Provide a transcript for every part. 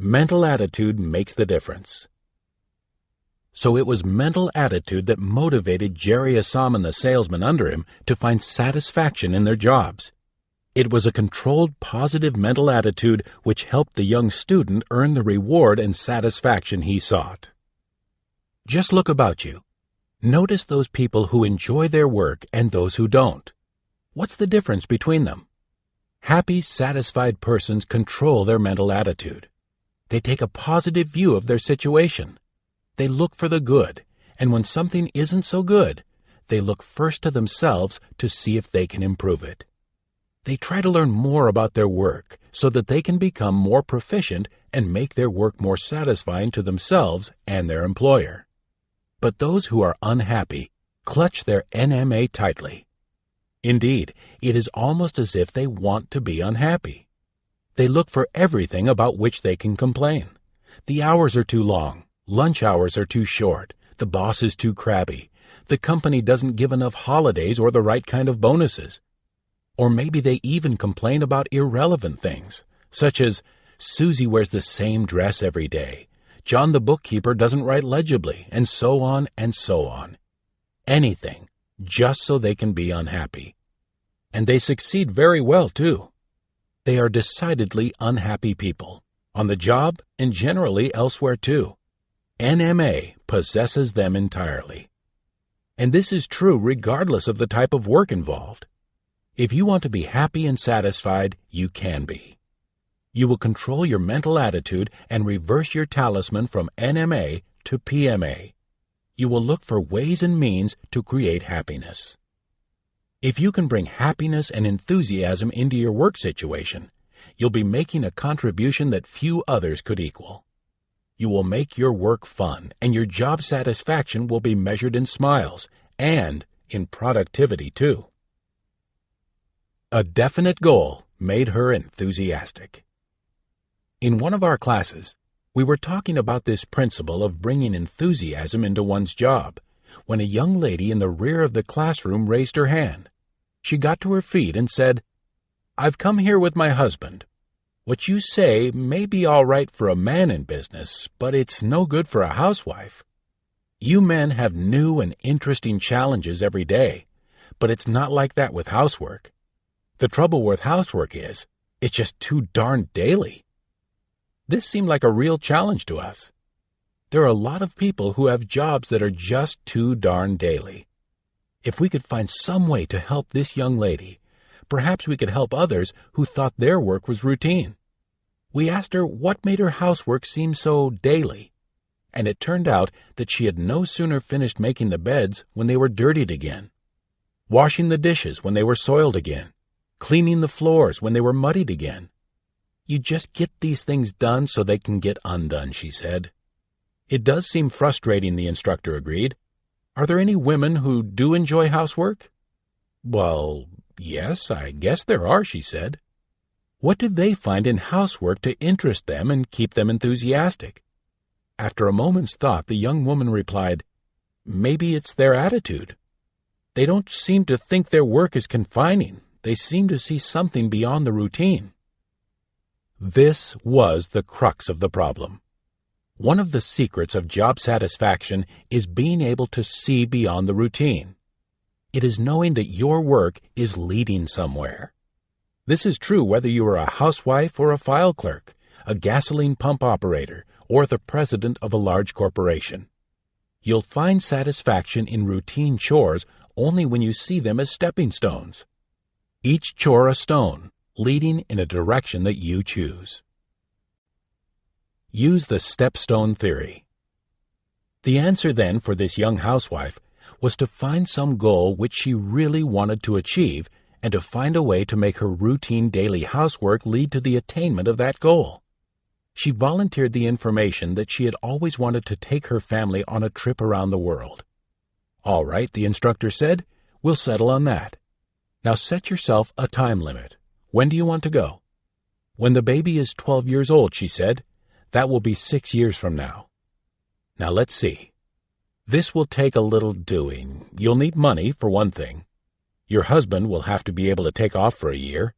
Mental attitude makes the difference. So it was mental attitude that motivated Jerry Assam and the salesman under him to find satisfaction in their jobs. It was a controlled, positive mental attitude which helped the young student earn the reward and satisfaction he sought. Just look about you. Notice those people who enjoy their work and those who don't. What's the difference between them? Happy, satisfied persons control their mental attitude. They take a positive view of their situation. They look for the good, and when something isn't so good, they look first to themselves to see if they can improve it. They try to learn more about their work so that they can become more proficient and make their work more satisfying to themselves and their employer. But those who are unhappy clutch their NMA tightly. Indeed, it is almost as if they want to be unhappy. They look for everything about which they can complain. The hours are too long, lunch hours are too short, the boss is too crabby, the company doesn't give enough holidays or the right kind of bonuses. Or maybe they even complain about irrelevant things, such as, Susie wears the same dress every day, John the bookkeeper doesn't write legibly, and so on and so on. Anything, just so they can be unhappy. And they succeed very well, too. They are decidedly unhappy people, on the job and generally elsewhere, too. NMA possesses them entirely. And this is true regardless of the type of work involved. If you want to be happy and satisfied, you can be. You will control your mental attitude and reverse your talisman from NMA to PMA. You will look for ways and means to create happiness. If you can bring happiness and enthusiasm into your work situation, you'll be making a contribution that few others could equal. You will make your work fun, and your job satisfaction will be measured in smiles and in productivity, too. A definite goal made her enthusiastic. In one of our classes, we were talking about this principle of bringing enthusiasm into one's job, when a young lady in the rear of the classroom raised her hand. She got to her feet and said, "I've come here with my husband. What you say may be all right for a man in business, but it's no good for a housewife. You men have new and interesting challenges every day, but it's not like that with housework. The trouble with housework is, it's just too darn daily." This seemed like a real challenge to us. There are a lot of people who have jobs that are just too darn daily. If we could find some way to help this young lady, perhaps we could help others who thought their work was routine. We asked her what made her housework seem so daily, and it turned out that she had no sooner finished making the beds when they were dirtied again, washing the dishes when they were soiled again, cleaning the floors when they were muddied again. You just get these things done so they can get undone, she said. It does seem frustrating, the instructor agreed. Are there any women who do enjoy housework? Well, yes, I guess there are, she said. What did they find in housework to interest them and keep them enthusiastic? After a moment's thought, the young woman replied, Maybe it's their attitude. They don't seem to think their work is confining. They seem to see something beyond the routine. This was the crux of the problem. One of the secrets of job satisfaction is being able to see beyond the routine. It is knowing that your work is leading somewhere. This is true whether you are a housewife or a file clerk, a gasoline pump operator, or the president of a large corporation. You'll find satisfaction in routine chores only when you see them as stepping stones. Each chore a stone, leading in a direction that you choose. Use the stepstone theory. The answer then for this young housewife was to find some goal which she really wanted to achieve and to find a way to make her routine daily housework lead to the attainment of that goal. She volunteered the information that she had always wanted to take her family on a trip around the world. All right, the instructor said, we'll settle on that. Now set yourself a time limit. When do you want to go? When the baby is 12 years old, she said. That will be 6 years from now. Now let's see. This will take a little doing. You'll need money, for one thing. Your husband will have to be able to take off for a year.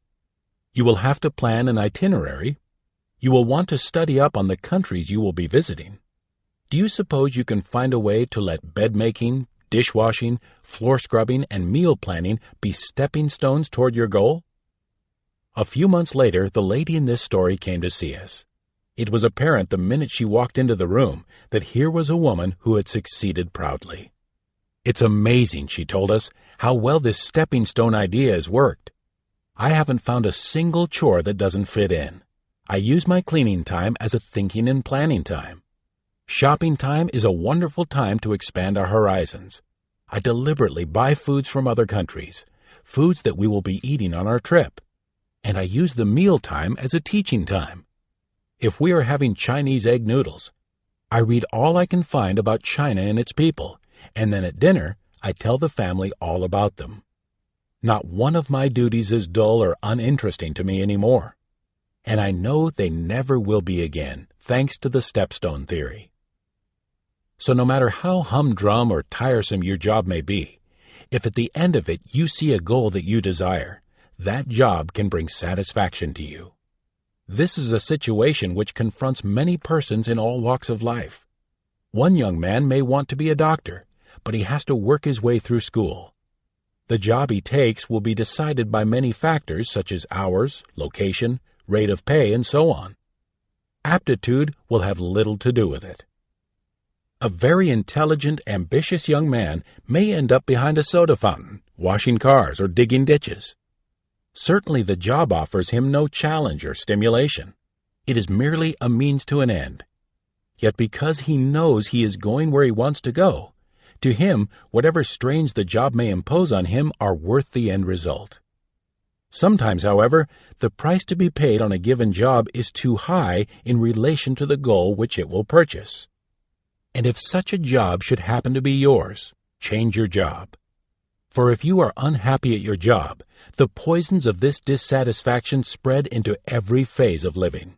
You will have to plan an itinerary. You will want to study up on the countries you will be visiting. Do you suppose you can find a way to let bed making, dishwashing, floor scrubbing, and meal planning be stepping stones toward your goal? A few months later, the lady in this story came to see us. It was apparent the minute she walked into the room that here was a woman who had succeeded proudly. It's amazing, she told us, how well this stepping stone idea has worked. I haven't found a single chore that doesn't fit in. I use my cleaning time as a thinking and planning time. Shopping time is a wonderful time to expand our horizons. I deliberately buy foods from other countries, foods that we will be eating on our trip. And I use the meal time as a teaching time. If we are having Chinese egg noodles, I read all I can find about China and its people, and then at dinner, I tell the family all about them. Not one of my duties is dull or uninteresting to me anymore. And I know they never will be again, thanks to the stepstone theory. So no matter how humdrum or tiresome your job may be, if at the end of it you see a goal that you desire, that job can bring satisfaction to you. This is a situation which confronts many persons in all walks of life. One young man may want to be a doctor, but he has to work his way through school. The job he takes will be decided by many factors such as hours, location, rate of pay, and so on. Aptitude will have little to do with it. A very intelligent, ambitious young man may end up behind a soda fountain, washing cars, or digging ditches. Certainly the job offers him no challenge or stimulation. It is merely a means to an end. Yet because he knows he is going where he wants to go, to him, whatever strains the job may impose on him are worth the end result. Sometimes, however, the price to be paid on a given job is too high in relation to the goal which it will purchase. And if such a job should happen to be yours, change your job. For if you are unhappy at your job, the poisons of this dissatisfaction spread into every phase of living.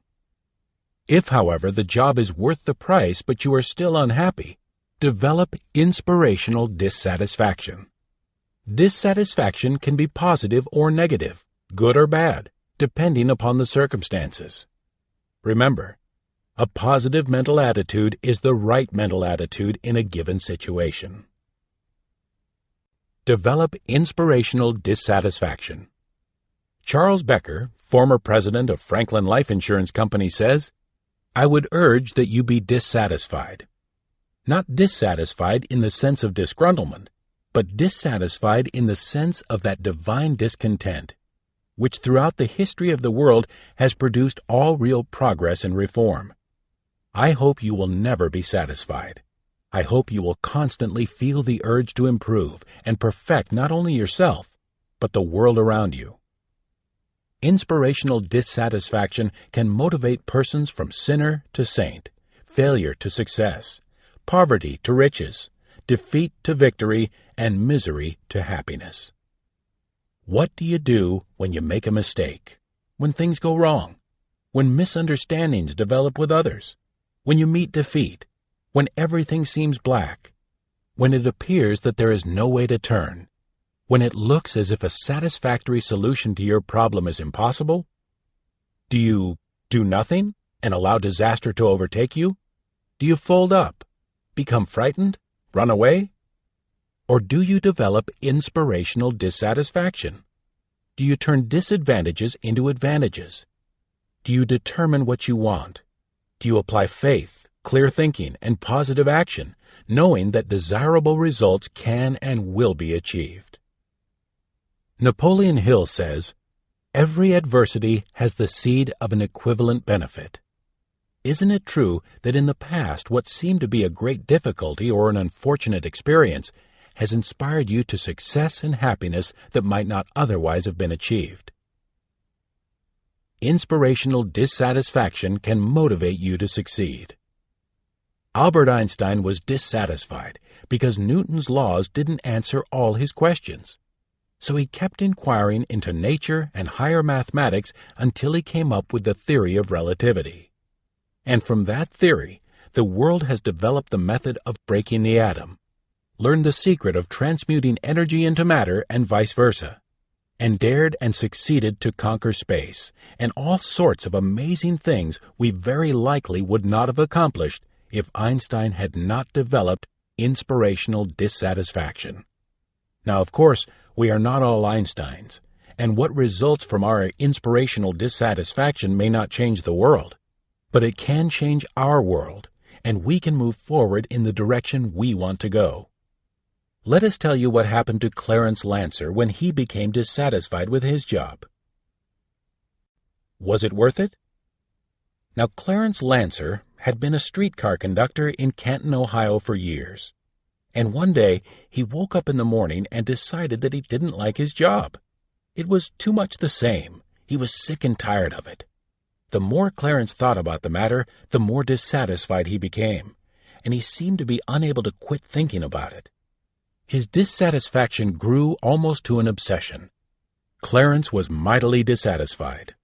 If, however, the job is worth the price but you are still unhappy, develop inspirational dissatisfaction. Dissatisfaction can be positive or negative, good or bad, depending upon the circumstances. Remember, a positive mental attitude is the right mental attitude in a given situation. Develop inspirational dissatisfaction. Charles Becker, former president of Franklin Life Insurance Company, says, "I would urge that you be dissatisfied. Not dissatisfied in the sense of disgruntlement, but dissatisfied in the sense of that divine discontent, which throughout the history of the world has produced all real progress and reform. I hope you will never be satisfied. I hope you will constantly feel the urge to improve and perfect not only yourself, but the world around you." Inspirational dissatisfaction can motivate persons from sinner to saint, failure to success, poverty to riches, defeat to victory, and misery to happiness. What do you do when you make a mistake, when things go wrong, when misunderstandings develop with others, when you meet defeat, when everything seems black, when it appears that there is no way to turn, when it looks as if a satisfactory solution to your problem is impossible? Do you do nothing and allow disaster to overtake you? Do you fold up, become frightened, run away? Or do you develop inspirational dissatisfaction? Do you turn disadvantages into advantages? Do you determine what you want? Do you apply faith, clear thinking, and positive action, knowing that desirable results can and will be achieved? Napoleon Hill says, "Every adversity has the seed of an equivalent benefit." Isn't it true that in the past what seemed to be a great difficulty or an unfortunate experience has inspired you to success and happiness that might not otherwise have been achieved? Inspirational dissatisfaction can motivate you to succeed. Albert Einstein was dissatisfied because Newton's laws didn't answer all his questions. So he kept inquiring into nature and higher mathematics until he came up with the theory of relativity. And from that theory, the world has developed the method of breaking the atom, learned the secret of transmuting energy into matter, and vice versa. and dared and succeeded to conquer space, and all sorts of amazing things we very likely would not have accomplished if Einstein had not developed inspirational dissatisfaction. Now, of course, we are not all Einsteins, and what results from our inspirational dissatisfaction may not change the world, but it can change our world, and we can move forward in the direction we want to go. Let us tell you what happened to Clarence Lancer when he became dissatisfied with his job. Was it worth it? Now, Clarence Lancer had been a streetcar conductor in Canton, Ohio for years, and one day he woke up in the morning and decided that he didn't like his job. It was too much the same. He was sick and tired of it. The more Clarence thought about the matter, the more dissatisfied he became, and he seemed to be unable to quit thinking about it. His dissatisfaction grew almost to an obsession. Clarence was mightily dissatisfied.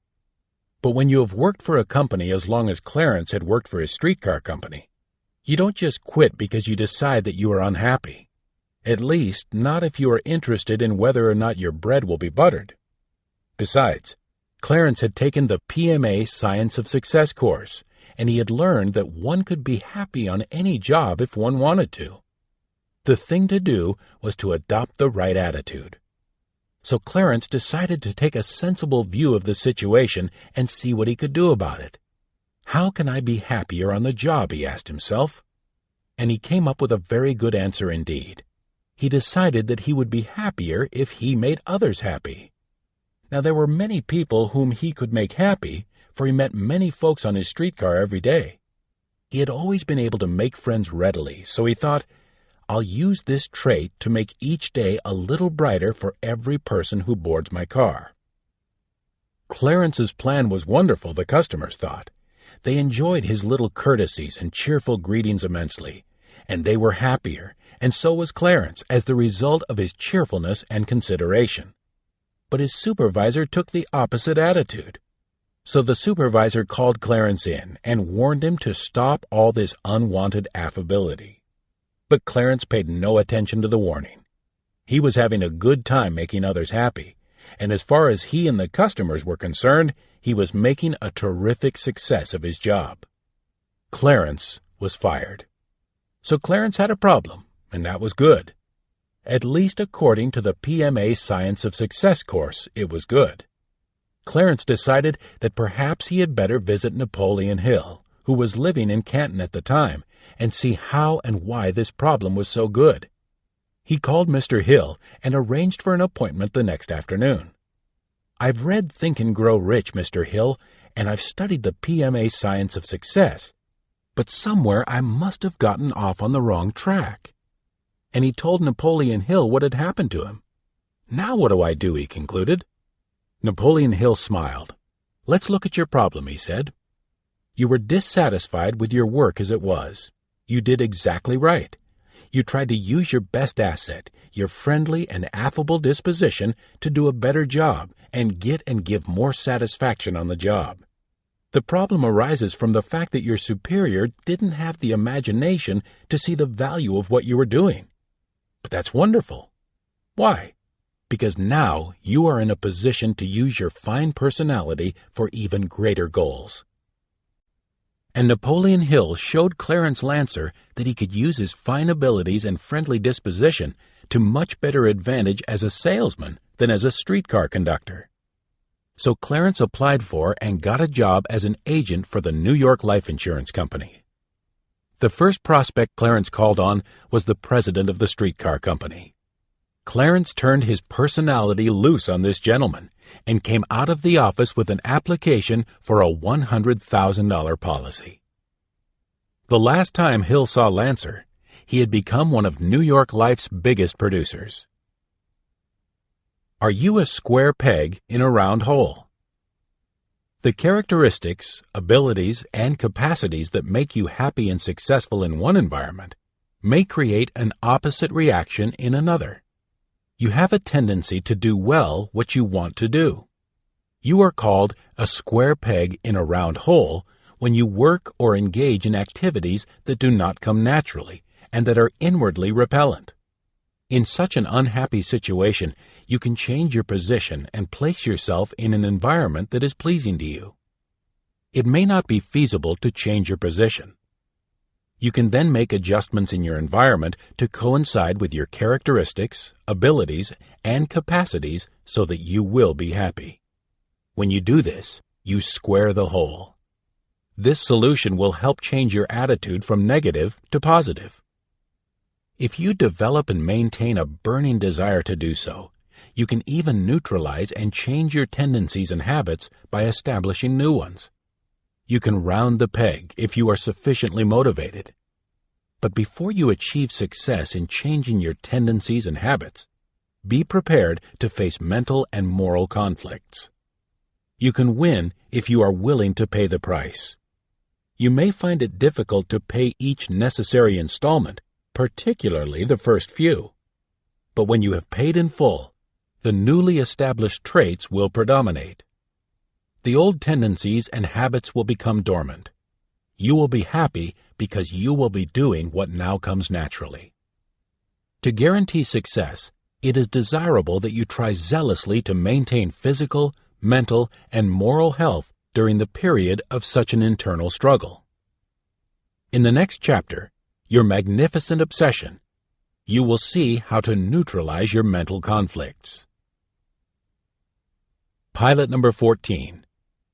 But when you have worked for a company as long as Clarence had worked for his streetcar company, you don't just quit because you decide that you are unhappy. At least, not if you are interested in whether or not your bread will be buttered. Besides, Clarence had taken the PMA Science of Success course, and he had learned that one could be happy on any job if one wanted to. The thing to do was to adopt the right attitude. So Clarence decided to take a sensible view of the situation and see what he could do about it. How can I be happier on the job, he asked himself. And he came up with a very good answer indeed. He decided that he would be happier if he made others happy. Now, there were many people whom he could make happy, for he met many folks on his streetcar every day. He had always been able to make friends readily, so he thought, I'll use this trait to make each day a little brighter for every person who boards my car. Clarence's plan was wonderful, the customers thought. They enjoyed his little courtesies and cheerful greetings immensely, and they were happier, and so was Clarence as the result of his cheerfulness and consideration. But his supervisor took the opposite attitude. So the supervisor called Clarence in and warned him to stop all this unwanted affability. But Clarence paid no attention to the warning. He was having a good time making others happy, and as far as he and the customers were concerned, he was making a terrific success of his job. Clarence was fired. So Clarence had a problem, and that was good. At least according to the PMA Science of Success course, it was good. Clarence decided that perhaps he had better visit Napoleon Hill, who was living in Canton at the time, and see how and why this problem was so good. He called Mr. Hill and arranged for an appointment the next afternoon. I've read Think and Grow Rich, Mr. Hill, and I've studied the PMA Science of Success, but somewhere I must have gotten off on the wrong track. And he told Napoleon Hill what had happened to him. Now what do I do, he concluded. Napoleon Hill smiled. Let's look at your problem, he said. You were dissatisfied with your work as it was. You did exactly right. You tried to use your best asset, your friendly and affable disposition, to do a better job and get and give more satisfaction on the job. The problem arises from the fact that your superior didn't have the imagination to see the value of what you were doing. But that's wonderful. Why? Because now you are in a position to use your fine personality for even greater goals. And Napoleon Hill showed Clarence Lancer that he could use his fine abilities and friendly disposition to much better advantage as a salesman than as a streetcar conductor. So Clarence applied for and got a job as an agent for the New York Life Insurance Company. The first prospect Clarence called on was the president of the streetcar company. Clarence turned his personality loose on this gentleman and came out of the office with an application for a $100,000 policy. The last time Hill saw Lancer, he had become one of New York Life's biggest producers. Are you a square peg in a round hole? The characteristics, abilities, and capacities that make you happy and successful in one environment may create an opposite reaction in another. You have a tendency to do well what you want to do. You are called a square peg in a round hole when you work or engage in activities that do not come naturally and that are inwardly repellent. In such an unhappy situation, you can change your position and place yourself in an environment that is pleasing to you. It may not be feasible to change your position. You can then make adjustments in your environment to coincide with your characteristics, abilities, and capacities so that you will be happy. When you do this, you square the hole. This solution will help change your attitude from negative to positive. If you develop and maintain a burning desire to do so, you can even neutralize and change your tendencies and habits by establishing new ones. You can round the peg if you are sufficiently motivated. But before you achieve success in changing your tendencies and habits, be prepared to face mental and moral conflicts. You can win if you are willing to pay the price. You may find it difficult to pay each necessary installment, particularly the first few. But when you have paid in full, the newly established traits will predominate. The old tendencies and habits will become dormant. You will be happy because you will be doing what now comes naturally. To guarantee success, it is desirable that you try zealously to maintain physical, mental, and moral health during the period of such an internal struggle. In the next chapter, Your Magnificent Obsession, you will see how to neutralize your mental conflicts. Pilot number 14.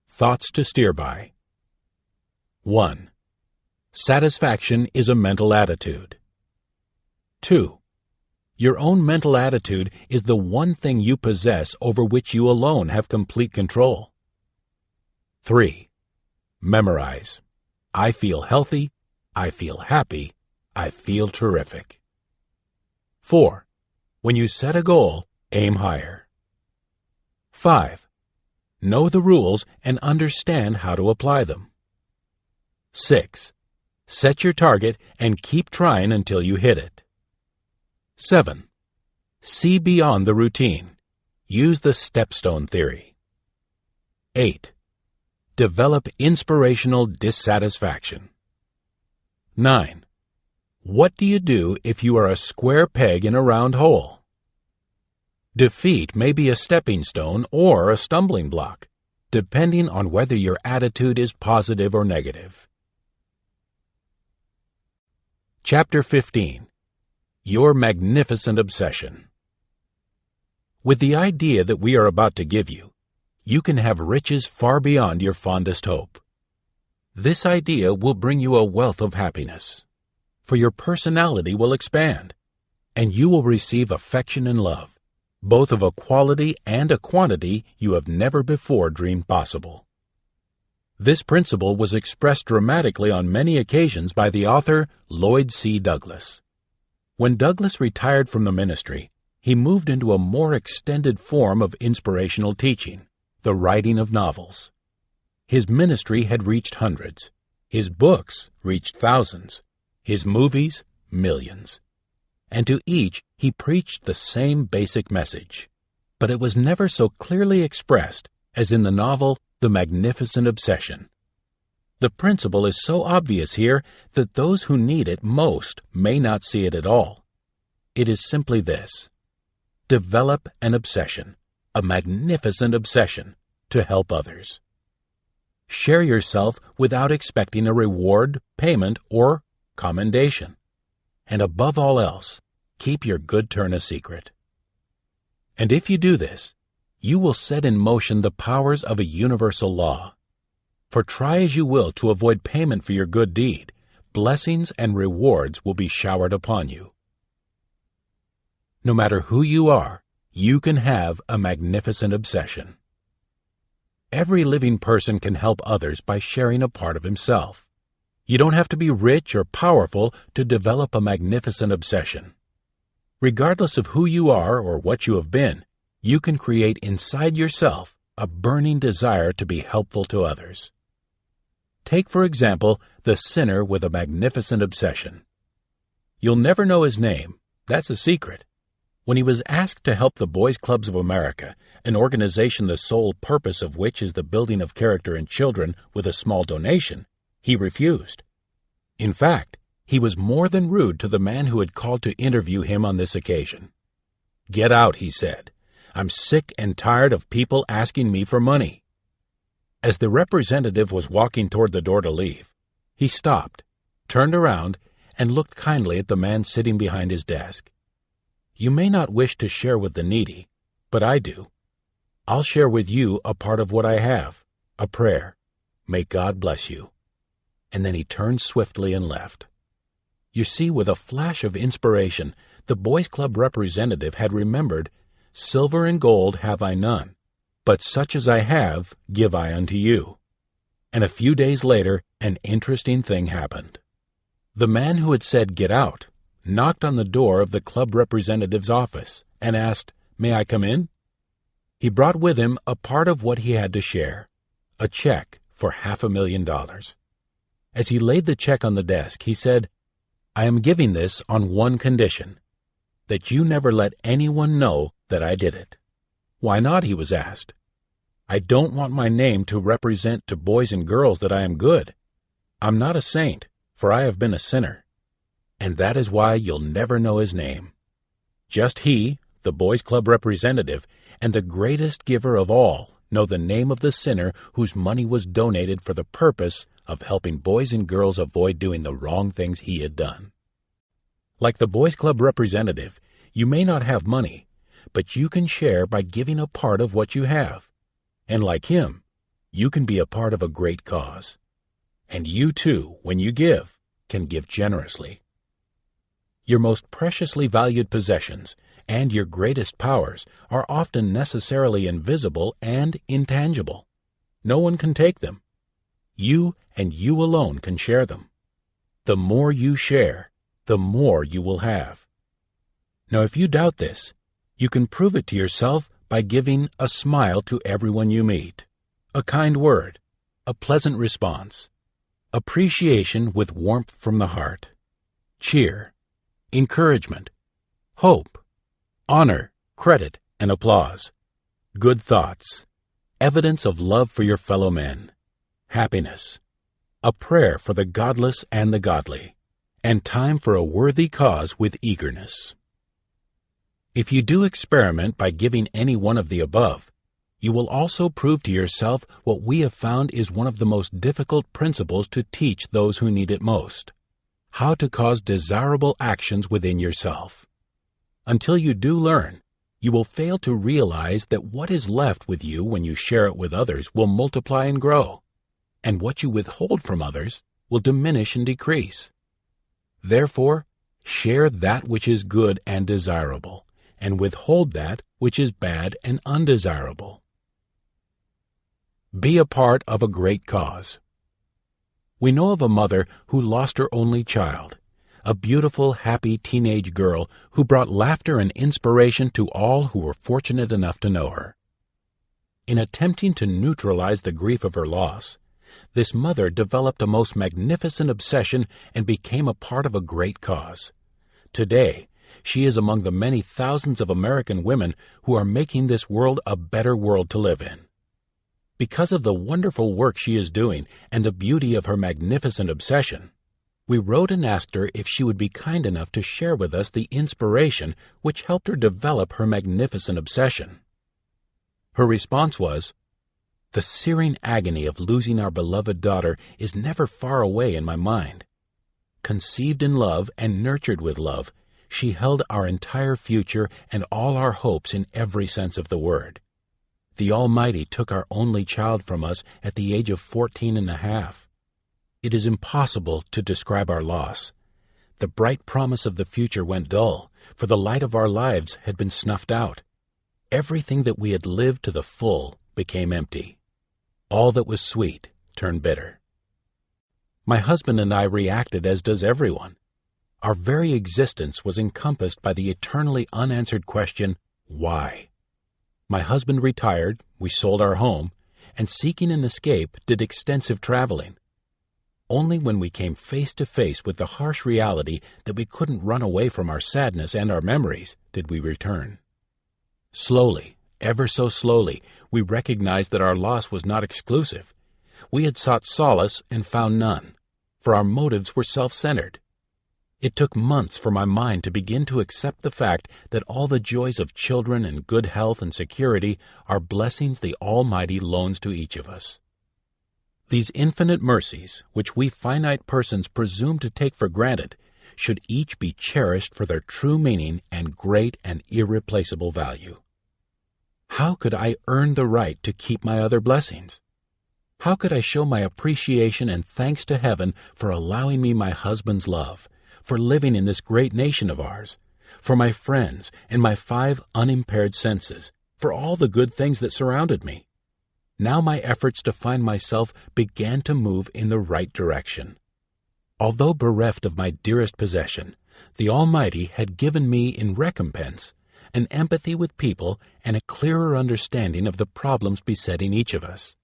Thoughts to steer by. 1. Satisfaction is a mental attitude. 2. Your own mental attitude is the one thing you possess over which you alone have complete control. 3. Memorize. I feel healthy. I feel happy. I feel terrific. 4. When you set a goal, aim higher. 5. Know the rules and understand how to apply them. 6. Set your target and keep trying until you hit it. 7. See beyond the routine. Use the stepstone theory. 8. Develop inspirational dissatisfaction. 9. What do you do if you are a square peg in a round hole? Defeat may be a stepping stone or a stumbling block, depending on whether your attitude is positive or negative. Chapter 15. Your Magnificent Obsession. With the idea that we are about to give you, you can have riches far beyond your fondest hope. This idea will bring you a wealth of happiness, for your personality will expand, and you will receive affection and love, both of a quality and a quantity you have never before dreamed possible. This principle was expressed dramatically on many occasions by the author Lloyd C. Douglas. When Douglas retired from the ministry, he moved into a more extended form of inspirational teaching, the writing of novels. His ministry had reached hundreds. His books reached thousands. His movies, millions. And to each he preached the same basic message. But it was never so clearly expressed as in the novel The Magnificent Obsession. The principle is so obvious here that those who need it most may not see it at all. It is simply this: develop an obsession, a magnificent obsession, to help others. Share yourself without expecting a reward, payment, or commendation. And above all else, keep your good turn a secret. And if you do this, you will set in motion the powers of a universal law. For try as you will to avoid payment for your good deed, blessings and rewards will be showered upon you. No matter who you are, you can have a magnificent obsession. Every living person can help others by sharing a part of himself. You don't have to be rich or powerful to develop a magnificent obsession. Regardless of who you are or what you have been, you can create inside yourself a burning desire to be helpful to others. Take, for example, the sinner with a magnificent obsession. You'll never know his name. That's a secret. When he was asked to help the Boys Clubs of America, an organization the sole purpose of which is the building of character in children with a small donation, he refused. In fact, He was more than rude to the man who had called to interview him on this occasion. "Get out," he said. "I'm sick and tired of people asking me for money." As the representative was walking toward the door to leave, he stopped, turned around, and looked kindly at the man sitting behind his desk. "You may not wish to share with the needy, but I do. I'll share with you a part of what I have, a prayer. May God bless you." And then he turned swiftly and left. You see, with a flash of inspiration, the Boys Club representative had remembered, "Silver and gold have I none, but such as I have give I unto you." And a few days later, an interesting thing happened. The man who had said, "Get out," knocked on the door of the club representative's office and asked, "May I come in?" He brought with him a part of what he had to share, a check for $500,000. As he laid the check on the desk, he said, "I am giving this on one condition, that you never let anyone know that I did it." "Why not?" he was asked. "I don't want my name to represent to boys and girls that I am good. I'm not a saint, for I have been a sinner. And that is why you'll never know his name. Just he, the Boys Club representative, and the greatest giver of all, know the name of the sinner whose money was donated for the purpose of helping boys and girls avoid doing the wrong things he had done." Like the Boys Club representative, you may not have money, but you can share by giving a part of what you have. And like him, you can be a part of a great cause. And you too, when you give, can give generously. Your most preciously valued possessions and your greatest powers are often necessarily invisible and intangible. No one can take them. You and you alone can share them. The more you share, the more you will have. Now, if you doubt this, you can prove it to yourself by giving a smile to everyone you meet, a kind word, a pleasant response, appreciation with warmth from the heart, cheer, encouragement, hope, honor, credit, and applause, good thoughts, evidence of love for your fellow men, happiness, a prayer for the godless and the godly, and time for a worthy cause with eagerness. If you do experiment by giving any one of the above, you will also prove to yourself what we have found is one of the most difficult principles to teach those who need it most: how to cause desirable actions within yourself. Until you do learn, you will fail to realize that what is left with you when you share it with others will multiply and grow, and what you withhold from others will diminish and decrease. Therefore, share that which is good and desirable, and withhold that which is bad and undesirable. Be a part of a great cause. We know of a mother who lost her only child, a beautiful, happy teenage girl who brought laughter and inspiration to all who were fortunate enough to know her. In attempting to neutralize the grief of her loss, this mother developed a most magnificent obsession and became a part of a great cause. Today, she is among the many thousands of American women who are making this world a better world to live in. Because of the wonderful work she is doing and the beauty of her magnificent obsession, we wrote and asked her if she would be kind enough to share with us the inspiration which helped her develop her magnificent obsession. Her response was, "The searing agony of losing our beloved daughter is never far away in my mind. Conceived in love and nurtured with love, she held our entire future and all our hopes in every sense of the word. The Almighty took our only child from us at the age of 14 and a half. It is impossible to describe our loss. The bright promise of the future went dull, for the light of our lives had been snuffed out. Everything that we had lived to the full became empty. All that was sweet turned bitter." My husband and I reacted as does everyone. Our very existence was encompassed by the eternally unanswered question, why? My husband retired, we sold our home, and seeking an escape, did extensive traveling. Only when we came face to face with the harsh reality that we couldn't run away from our sadness and our memories did we return. Slowly, ever so slowly, we recognized that our loss was not exclusive. We had sought solace and found none, for our motives were self-centered. It took months for my mind to begin to accept the fact that all the joys of children and good health and security are blessings the Almighty loans to each of us. These infinite mercies, which we finite persons presume to take for granted, should each be cherished for their true meaning and great and irreplaceable value. How could I earn the right to keep my other blessings? How could I show my appreciation and thanks to heaven for allowing me my husband's love, for living in this great nation of ours, for my friends and my 5 unimpaired senses, for all the good things that surrounded me? Now my efforts to find myself began to move in the right direction. Although bereft of my dearest possession, the Almighty had given me in recompense an empathy with people and a clearer understanding of the problems besetting each of us.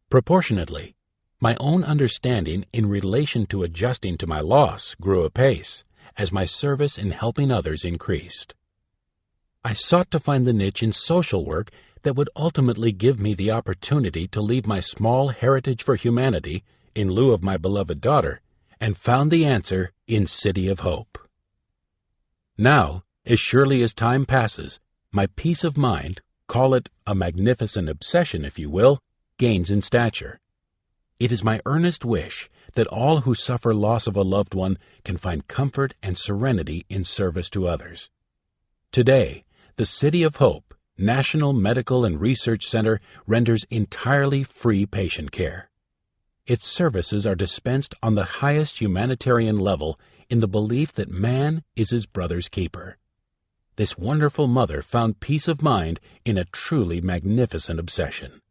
Proportionately, my own understanding in relation to adjusting to my loss grew apace as my service in helping others increased. I sought to find the niche in social work that would ultimately give me the opportunity to leave my small heritage for humanity in lieu of my beloved daughter, and found the answer in City of Hope. Now, as surely as time passes, my peace of mind, call it a magnificent obsession if you will, gains in stature. It is my earnest wish that all who suffer loss of a loved one can find comfort and serenity in service to others. Today, the City of Hope National Medical and Research Center renders entirely free patient care. Its services are dispensed on the highest humanitarian level in the belief that man is his brother's keeper. This wonderful mother found peace of mind in a truly magnificent obsession.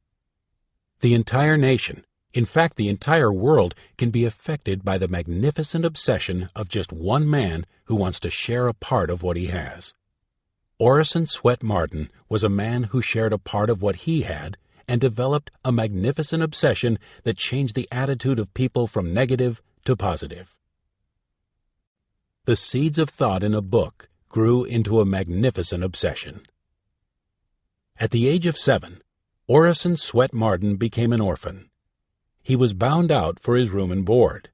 The entire nation, in fact the entire world, can be affected by the magnificent obsession of just one man who wants to share a part of what he has. Orison Swett Marden was a man who shared a part of what he had and developed a magnificent obsession that changed the attitude of people from negative to positive. The seeds of thought in a book grew into a magnificent obsession. At the age of 7, Orison Swett Marden became an orphan. He was bound out for his room and board.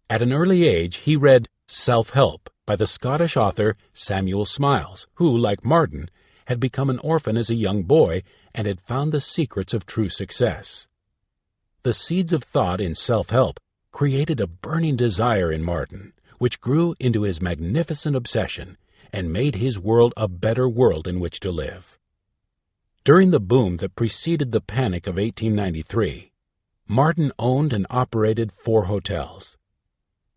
At an early age, he read Self-Help by the Scottish author Samuel Smiles, who, like Marden, had become an orphan as a young boy and had found the secrets of true success. The seeds of thought in Self-Help created a burning desire in Marden, which grew into his magnificent obsession and made his world a better world in which to live. During the boom that preceded the Panic of 1893, Marden owned and operated 4 hotels.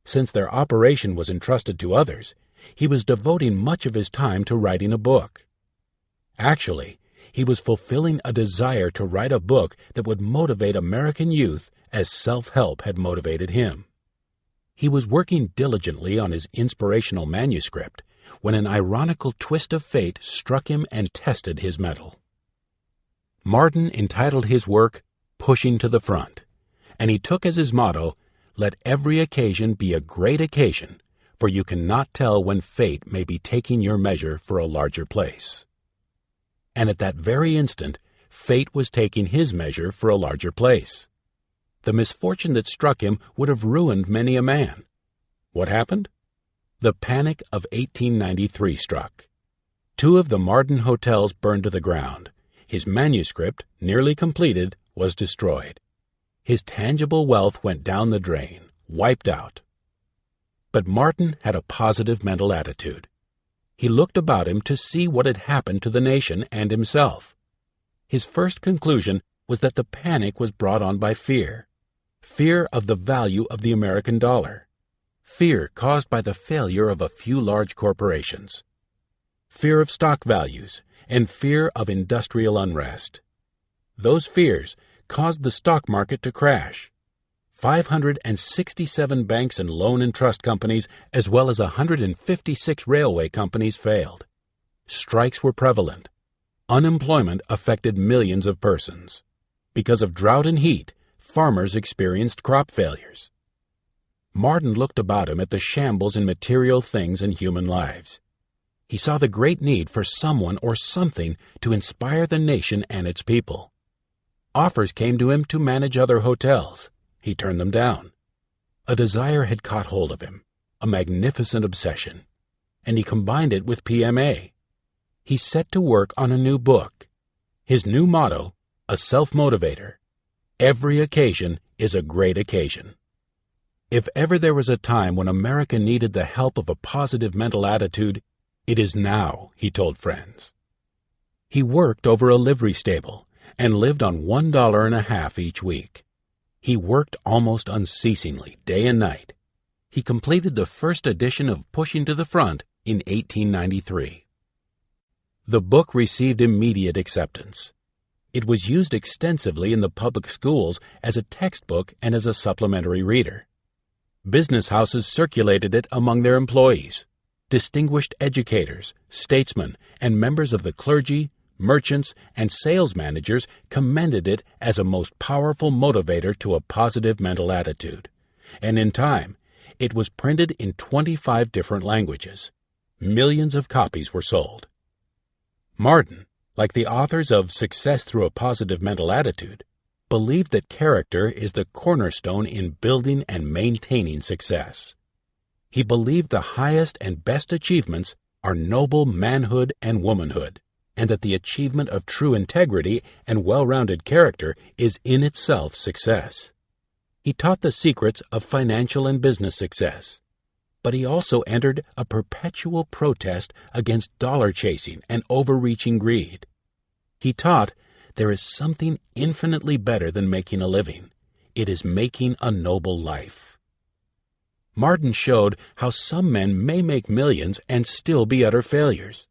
Since their operation was entrusted to others, he was devoting much of his time to writing a book. Actually, he was fulfilling a desire to write a book that would motivate American youth as self-help had motivated him. He was working diligently on his inspirational manuscript when an ironical twist of fate struck him and tested his mettle. Marden entitled his work Pushing to the Front, and he took as his motto, "Let every occasion be a great occasion, for you cannot tell when fate may be taking your measure for a larger place." And at that very instant, fate was taking his measure for a larger place. The misfortune that struck him would have ruined many a man. What happened? The Panic of 1893 struck. 2 of the Marden hotels burned to the ground. His manuscript, nearly completed, was destroyed. His tangible wealth went down the drain, wiped out. But Marden had a positive mental attitude. He looked about him to see what had happened to the nation and himself. His first conclusion was that the panic was brought on by fear. Fear of the value of the American dollar. Fear caused by the failure of a few large corporations. Fear of stock values and fear of industrial unrest. Those fears caused the stock market to crash. 567 banks and loan and trust companies, as well as 156 railway companies, failed. Strikes were prevalent. Unemployment affected millions of persons. Because of drought and heat, farmers experienced crop failures. Marden looked about him at the shambles in material things and human lives. He saw the great need for someone or something to inspire the nation and its people. Offers came to him to manage other hotels. He turned them down. A desire had caught hold of him. a magnificent obsession, and he combined it with PMA. He set to work on a new book. His new motto, a self-motivator: every occasion is a great occasion. If ever there was a time when America needed the help of a positive mental attitude, it is now, he told friends. He worked over a livery stable and lived on $1.50 each week. He worked almost unceasingly, day and night. He completed the first edition of Pushing to the Front in 1893. The book received immediate acceptance. It was used extensively in the public schools as a textbook and as a supplementary reader. Business houses circulated it among their employees. Distinguished educators, statesmen, and members of the clergy, merchants, and sales managers commended it as a most powerful motivator to a positive mental attitude. And in time, it was printed in 25 different languages. Millions of copies were sold. Martin, like the authors of Success Through a Positive Mental Attitude, believed that character is the cornerstone in building and maintaining success. He believed the highest and best achievements are noble manhood and womanhood, and that the achievement of true integrity and well-rounded character is in itself success. He taught the secrets of financial and business success, but he also entered a perpetual protest against dollar-chasing and overreaching greed. He taught there is something infinitely better than making a living. It is making a noble life. Martin showed how some men may make millions and still be utter failures.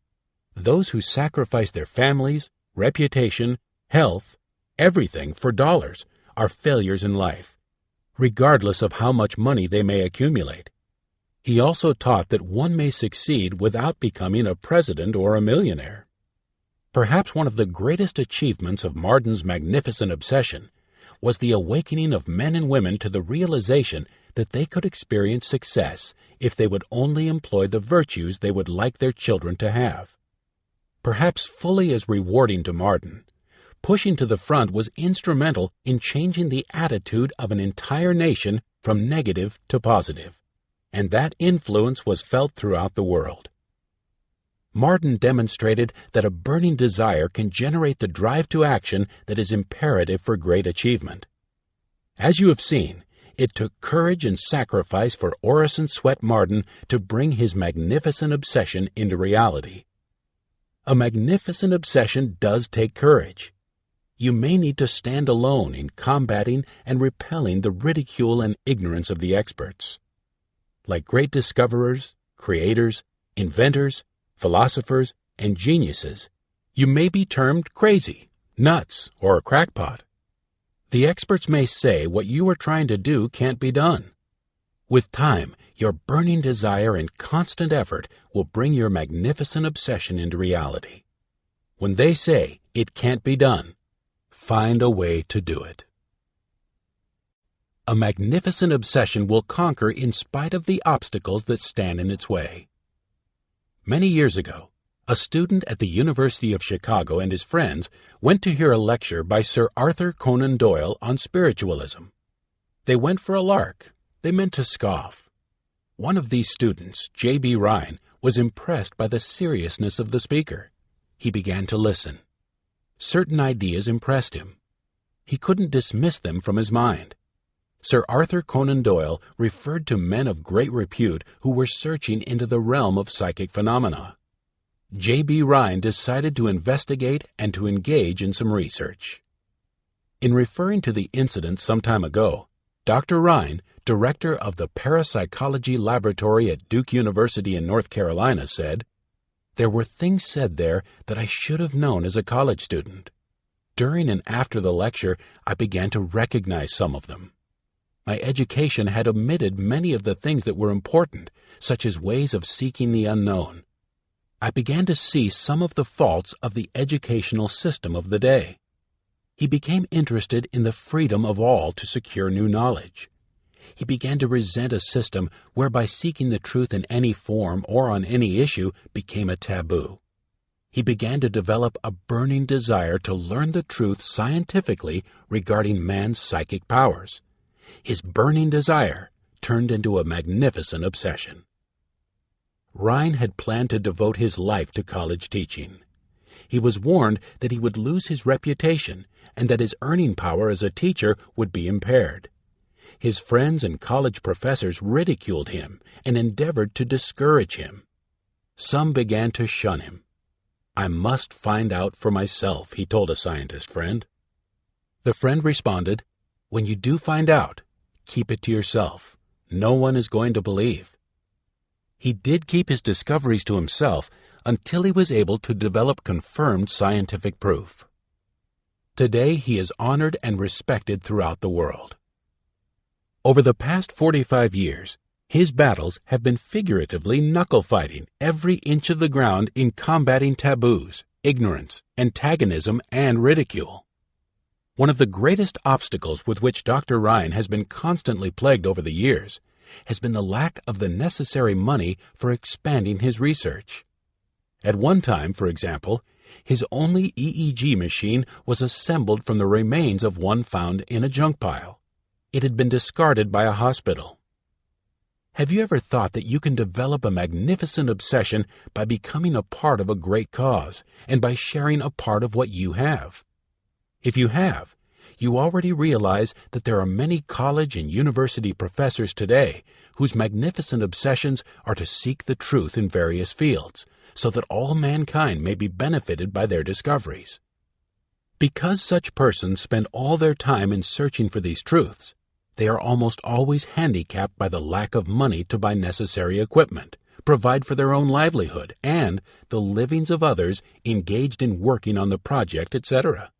Those who sacrifice their families, reputation, health, everything for dollars are failures in life, regardless of how much money they may accumulate. He also taught that one may succeed without becoming a president or a millionaire. Perhaps one of the greatest achievements of Martin's magnificent obsession was the awakening of men and women to the realization that they could experience success if they would only employ the virtues they would like their children to have. Perhaps fully as rewarding to Martin, Pushing to the Front was instrumental in changing the attitude of an entire nation from negative to positive, and that influence was felt throughout the world. Martin demonstrated that a burning desire can generate the drive to action that is imperative for great achievement. As you have seen, it took courage and sacrifice for Orison Swett Martin to bring his magnificent obsession into reality. A magnificent obsession does take courage. You may need to stand alone in combating and repelling the ridicule and ignorance of the experts. Like great discoverers, creators, inventors, philosophers, and geniuses, you may be termed crazy, nuts, or a crackpot. The experts may say what you are trying to do can't be done. With time, your burning desire and constant effort will bring your magnificent obsession into reality. When they say it can't be done, find a way to do it. A magnificent obsession will conquer in spite of the obstacles that stand in its way. Many years ago, a student at the University of Chicago and his friends went to hear a lecture by Sir Arthur Conan Doyle on spiritualism. They went for a lark. They meant to scoff. One of these students, J.B. Rhine, was impressed by the seriousness of the speaker. He began to listen. Certain ideas impressed him. He couldn't dismiss them from his mind. Sir Arthur Conan Doyle referred to men of great repute who were searching into the realm of psychic phenomena. J.B. Rhine decided to investigate and to engage in some research. In referring to the incident some time ago, Dr. Rhine, director of the Parapsychology Laboratory at Duke University in North Carolina, said, "There were things said there that I should have known as a college student. During and after the lecture, I began to recognize some of them. My education had omitted many of the things that were important, such as ways of seeking the unknown. I began to see some of the faults of the educational system of the day." He became interested in the freedom of all to secure new knowledge. He began to resent a system whereby seeking the truth in any form or on any issue became a taboo. He began to develop a burning desire to learn the truth scientifically regarding man's psychic powers. His burning desire, turned into a magnificent obsession. Rhine had planned to devote his life to college teaching. He was warned that he would lose his reputation and that his earning power as a teacher would be impaired. His friends and college professors ridiculed him and endeavored to discourage him. Some began to shun him. "I must find out for myself," he told a scientist friend. The friend responded, "When you do find out, keep it to yourself. No one is going to believe." He did keep his discoveries to himself until he was able to develop confirmed scientific proof. Today he is honored and respected throughout the world. Over the past 45 years, his battles have been figuratively knuckle-fighting every inch of the ground in combating taboos, ignorance, antagonism, and ridicule. One of the greatest obstacles with which Dr. Rhine has been constantly plagued over the years has been the lack of the necessary money for expanding his research. At one time, for example, his only EEG machine was assembled from the remains of one found in a junk pile. It had been discarded by a hospital. Have you ever thought that you can develop a magnificent obsession by becoming a part of a great cause and by sharing a part of what you have? If you have, you already realize that there are many college and university professors today whose magnificent obsessions are to seek the truth in various fields, so that all mankind may be benefited by their discoveries. Because such persons spend all their time in searching for these truths, they are almost always handicapped by the lack of money to buy necessary equipment, provide for their own livelihood, and the livings of others engaged in working on the project, etc.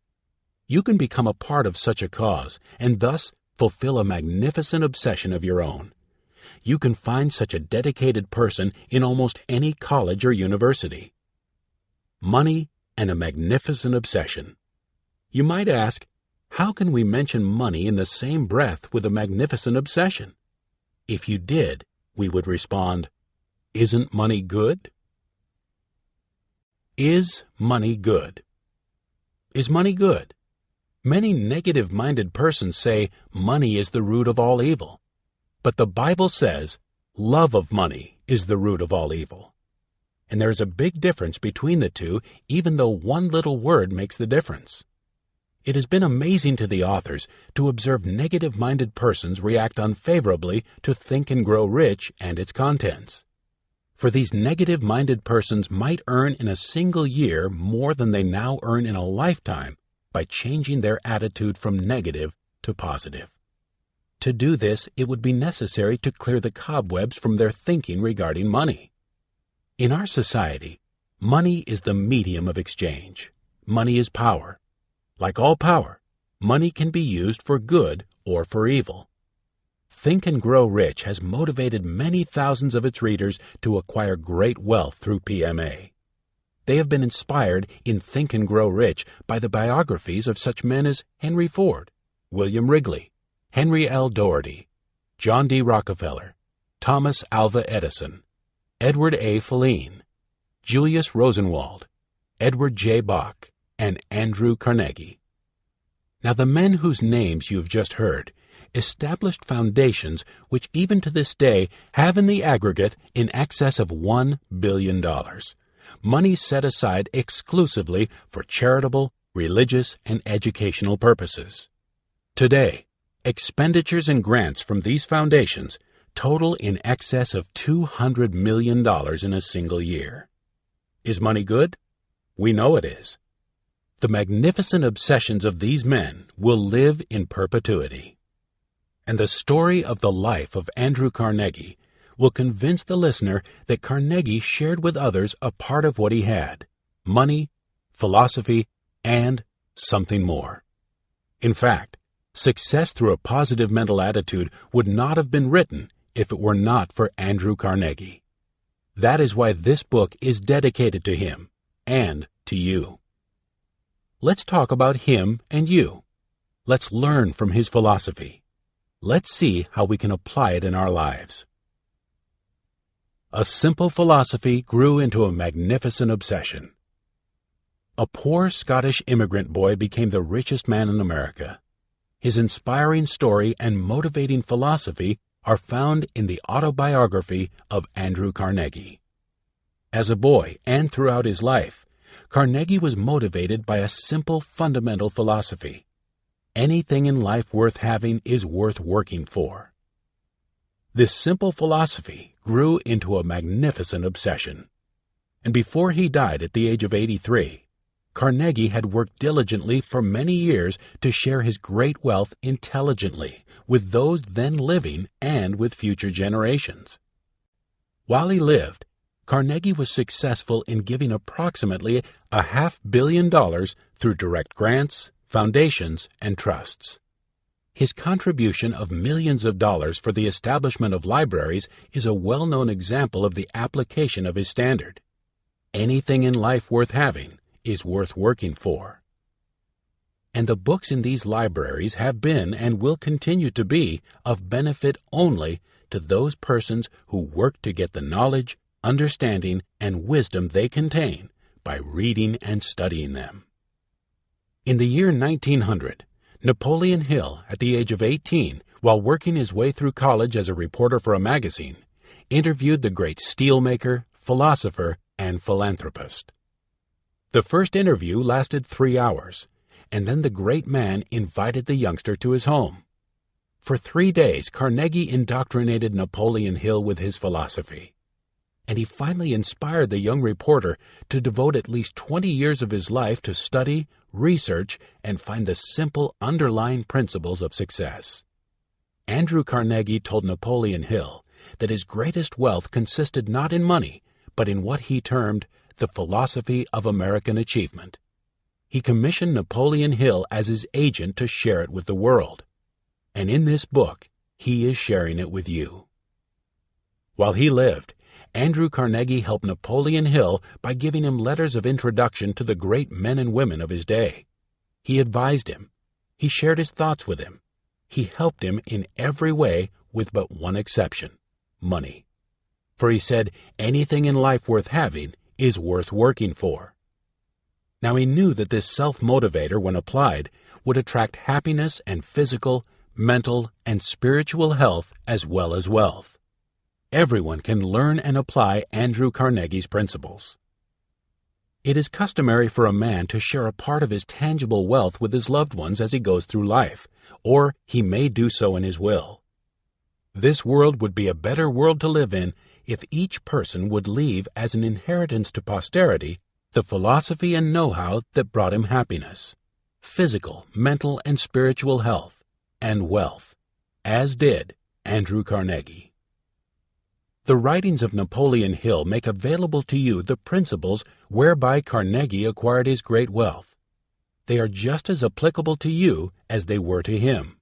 You can become a part of such a cause and thus fulfill a magnificent obsession of your own. You can find such a dedicated person in almost any college or university. Money and a magnificent obsession. You might ask, how can we mention money in the same breath with a magnificent obsession? If you did, we would respond, isn't money good? Is money good? Is money good? Many negative-minded persons say money is the root of all evil. But the Bible says love of money is the root of all evil. And there is a big difference between the two, even though one little word makes the difference. It has been amazing to the authors to observe negative-minded persons react unfavorably to Think and Grow Rich and its contents. For these negative-minded persons might earn in a single year more than they now earn in a lifetime by changing their attitude from negative to positive. To do this, it would be necessary to clear the cobwebs from their thinking regarding money. In our society, money is the medium of exchange. Money is power. Like all power, money can be used for good or for evil. Think and Grow Rich has motivated many thousands of its readers to acquire great wealth through PMA. They have been inspired in Think and Grow Rich by the biographies of such men as Henry Ford, William Wrigley, Henry L. Doherty, John D. Rockefeller, Thomas Alva Edison, Edward A. Filene, Julius Rosenwald, Edward J. Bach, and Andrew Carnegie. Now the men whose names you have just heard established foundations which even to this day have in the aggregate in excess of $1 billion. Money set aside exclusively for charitable, religious, and educational purposes. Today, expenditures and grants from these foundations total in excess of $200 million in a single year. Is money good? We know it is. The magnificent obsessions of these men will live in perpetuity. And the story of the life of Andrew Carnegie will convince the listener that Carnegie shared with others a part of what he had: money, philosophy, and something more. In fact, Success through a positive mental attitude would not have been written if it were not for Andrew Carnegie. That is why this book is dedicated to him and to you. Let's talk about him and you. Let's learn from his philosophy. Let's see how we can apply it in our lives. A simple philosophy grew into a magnificent obsession. A poor Scottish immigrant boy became the richest man in America. His inspiring story and motivating philosophy are found in the autobiography of Andrew Carnegie. As a boy and throughout his life, Carnegie was motivated by a simple fundamental philosophy: anything in life worth having is worth working for. This simple philosophy grew into a magnificent obsession, and before he died at the age of 83, Carnegie had worked diligently for many years to share his great wealth intelligently with those then living and with future generations. While he lived, Carnegie was successful in giving approximately $500 million through direct grants, foundations, and trusts. His contribution of millions of dollars for the establishment of libraries is a well-known example of the application of his standard. Anything in life worth having is worth working for. And the books in these libraries have been and will continue to be of benefit only to those persons who work to get the knowledge, understanding, and wisdom they contain by reading and studying them. In the year 1900, Napoleon Hill, at the age of 18, while working his way through college as a reporter for a magazine, interviewed the great steelmaker, philosopher, and philanthropist. The first interview lasted 3 hours, and then the great man invited the youngster to his home. For 3 days, Carnegie indoctrinated Napoleon Hill with his philosophy, and he finally inspired the young reporter to devote at least 20 years of his life to study, research, and find the simple underlying principles of success. Andrew Carnegie told Napoleon Hill that his greatest wealth consisted not in money, but in what he termed the philosophy of American achievement. He commissioned Napoleon Hill as his agent to share it with the world, and in this book, he is sharing it with you. While he lived, Andrew Carnegie helped Napoleon Hill by giving him letters of introduction to the great men and women of his day. He advised him. He shared his thoughts with him. He helped him in every way with but one exception: money. For he said, anything in life worth having is worth working for. Now he knew that this self-motivator, when applied, would attract happiness and physical, mental, and spiritual health as well as wealth. Everyone can learn and apply Andrew Carnegie's principles. It is customary for a man to share a part of his tangible wealth with his loved ones as he goes through life, or he may do so in his will. This world would be a better world to live in if each person would leave as an inheritance to posterity the philosophy and know-how that brought him happiness, physical, mental, and spiritual health, and wealth, as did Andrew Carnegie. The writings of Napoleon Hill make available to you the principles whereby Carnegie acquired his great wealth. They are just as applicable to you as they were to him.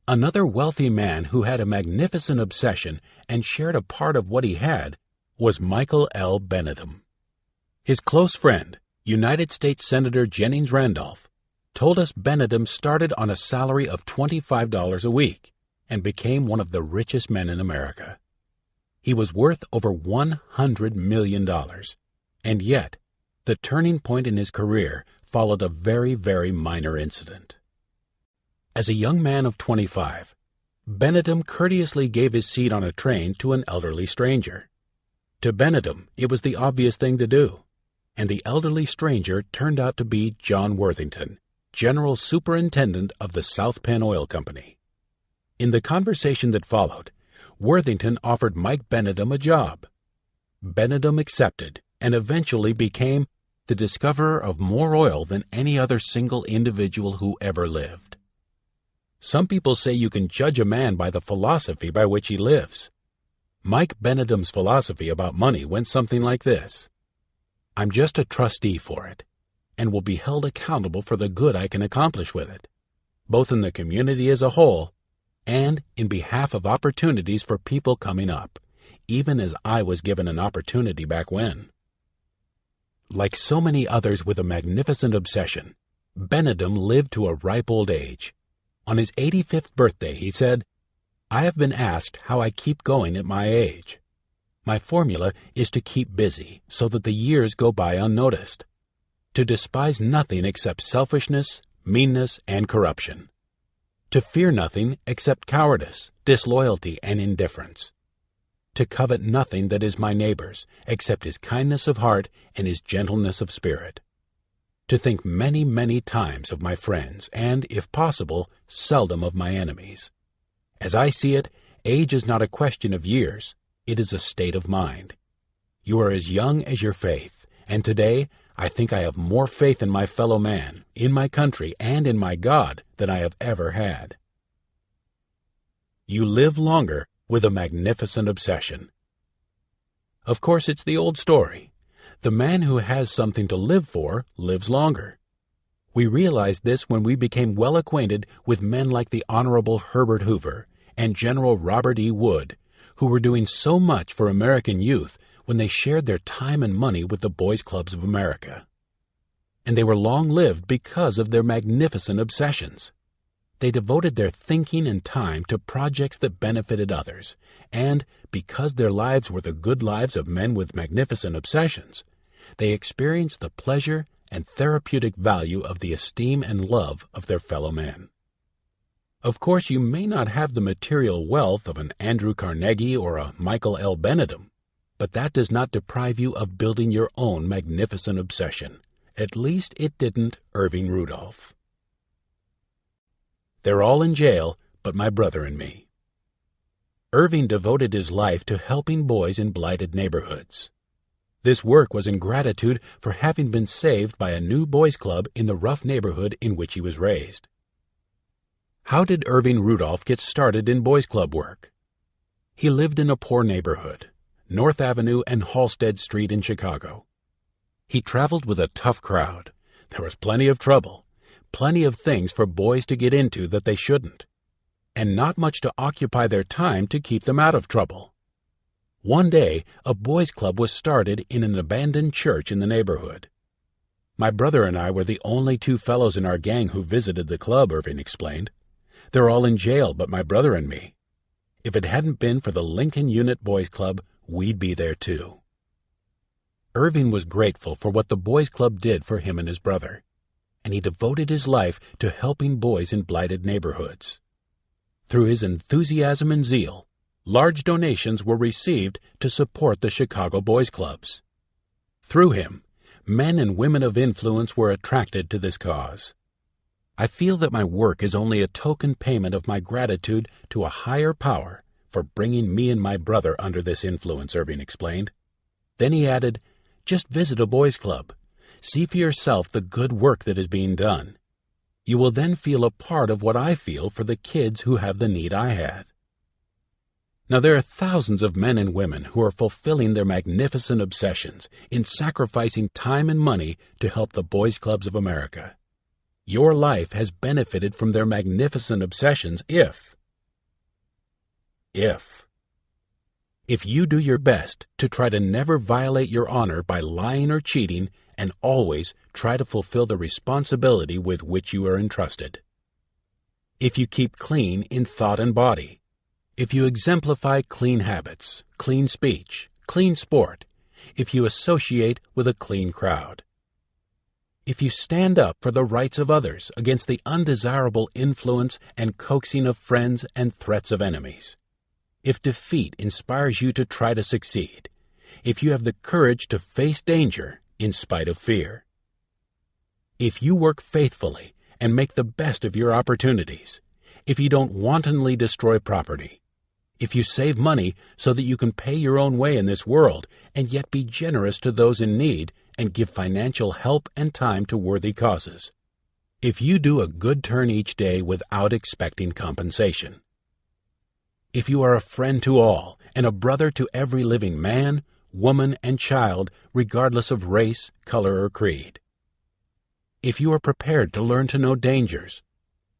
Another wealthy man who had a magnificent obsession and shared a part of what he had was Michael L. Benedum. His close friend, United States Senator Jennings Randolph, told us Benedum started on a salary of $25 a week and became one of the richest men in America. He was worth over $100 million, and yet the turning point in his career followed a very, very minor incident. As a young man of 25, Benedum courteously gave his seat on a train to an elderly stranger. To Benedum, it was the obvious thing to do, and the elderly stranger turned out to be John Worthington, General Superintendent of the South Penn Oil Company. In the conversation that followed, Worthington offered Mike Benedum a job. Benedum accepted and eventually became the discoverer of more oil than any other single individual who ever lived. Some people say you can judge a man by the philosophy by which he lives. Mike Benedum's philosophy about money went something like this: I'm just a trustee for it, and will be held accountable for the good I can accomplish with it, both in the community as a whole and in behalf of opportunities for people coming up, even as I was given an opportunity back when. Like so many others with a magnificent obsession, Benedum lived to a ripe old age. On his 85th birthday, he said, I have been asked how I keep going at my age. My formula is to keep busy so that the years go by unnoticed, to despise nothing except selfishness, meanness, and corruption. To fear nothing except cowardice, disloyalty, and indifference. To covet nothing that is my neighbor's, except his kindness of heart and his gentleness of spirit. To think many, many times of my friends, and, if possible, seldom of my enemies. As I see it, age is not a question of years, it is a state of mind. You are as young as your faith, and today I think I have more faith in my fellow man, in my country, and in my God than I have ever had. You live longer with a magnificent obsession. Of course, it's the old story. The man who has something to live for lives longer. We realized this when we became well acquainted with men like the Honorable Herbert Hoover and General Robert E. Wood, who were doing so much for American youth when they shared their time and money with the Boys' Clubs of America. And they were long-lived because of their magnificent obsessions. They devoted their thinking and time to projects that benefited others, and because their lives were the good lives of men with magnificent obsessions, they experienced the pleasure and therapeutic value of the esteem and love of their fellow men. Of course, you may not have the material wealth of an Andrew Carnegie or a Michael L. Benedum, but that does not deprive you of building your own magnificent obsession. At least it didn't Irving Rudolph. They're all in jail, but my brother and me. Irving devoted his life to helping boys in blighted neighborhoods. This work was in gratitude for having been saved by a new boys' club in the rough neighborhood in which he was raised. How did Irving Rudolph get started in boys' club work? He lived in a poor neighborhood, North Avenue and Halsted Street in Chicago. He traveled with a tough crowd. There was plenty of trouble, plenty of things for boys to get into that they shouldn't, and not much to occupy their time to keep them out of trouble. One day, a boys' club was started in an abandoned church in the neighborhood. My brother and I were the only two fellows in our gang who visited the club, Irving explained. They're all in jail but my brother and me. If it hadn't been for the Lincoln Unit Boys Club, we'd be there too. Irving was grateful for what the Boys Club did for him and his brother, and he devoted his life to helping boys in blighted neighborhoods. Through his enthusiasm and zeal, large donations were received to support the Chicago Boys Clubs. Through him, men and women of influence were attracted to this cause. I feel that my work is only a token payment of my gratitude to a higher power for bringing me and my brother under this influence, Irving explained. Then he added, just visit a boys' club. See for yourself the good work that is being done. You will then feel a part of what I feel for the kids who have the need I had. Now there are thousands of men and women who are fulfilling their magnificent obsessions in sacrificing time and money to help the Boys' Clubs of America. Your life has benefited from their magnificent obsessions if you do your best to try to never violate your honor by lying or cheating and always try to fulfill the responsibility with which you are entrusted. If you keep clean in thought and body, if you exemplify clean habits, clean speech, clean sport, if you associate with a clean crowd, if you stand up for the rights of others against the undesirable influence and coaxing of friends and threats of enemies, if defeat inspires you to try to succeed, if you have the courage to face danger in spite of fear, if you work faithfully and make the best of your opportunities, if you don't wantonly destroy property, if you save money so that you can pay your own way in this world and yet be generous to those in need and give financial help and time to worthy causes, if you do a good turn each day without expecting compensation, if you are a friend to all and a brother to every living man, woman, and child, regardless of race, color, or creed, if you are prepared to learn to know dangers,